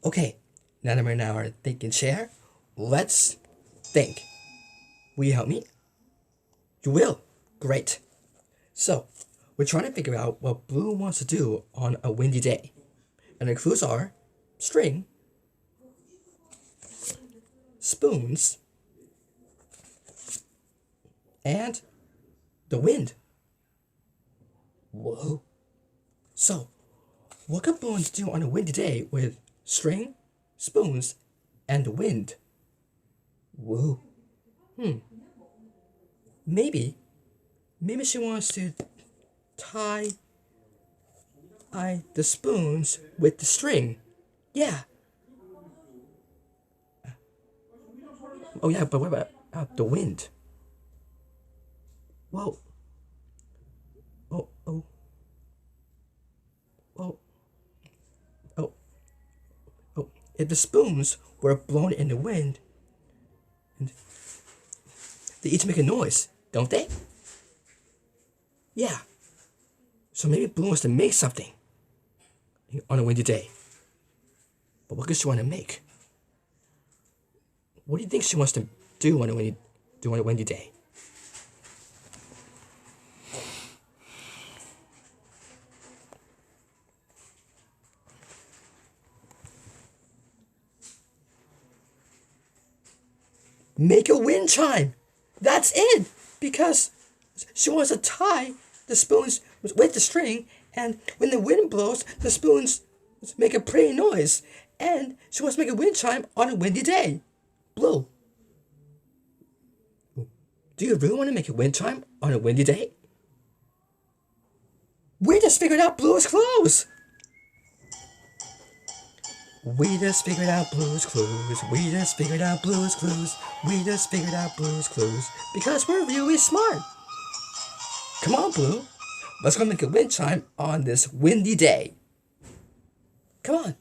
Okay, now that we're in our thinking chair, let's think. Will you help me? You will. Great. So, we're trying to figure out what Blue wants to do on a windy day. And the clues are string, spoons, and the wind. Whoa. So, what could Blue want to do on a windy day with string, spoons, and the wind? Whoa. Maybe she wants to tie the spoons with the string. Yeah. Oh yeah, but what about the wind? Whoa. Oh, oh. Oh. Oh. Oh. If the spoons were blown in the wind, they each make a noise, don't they? Yeah. So maybe Blue wants to make something on a windy day. But what does she want to make? What do you think she wants to do on a windy day? Make a wind chime. That's it. Because she wants to tie the spoons with the string, and when the wind blows, the spoons make a pretty noise. And she wants to make a wind chime on a windy day. Blue, do you really want to make a wind chime on a windy day? We just figured out Blue's clues. We just figured out Blue's clues. We just figured out Blue's clues. We just figured out Blue's clues. Because we're really smart. Come on, Blue. Let's go make a wind chime on this windy day. Come on.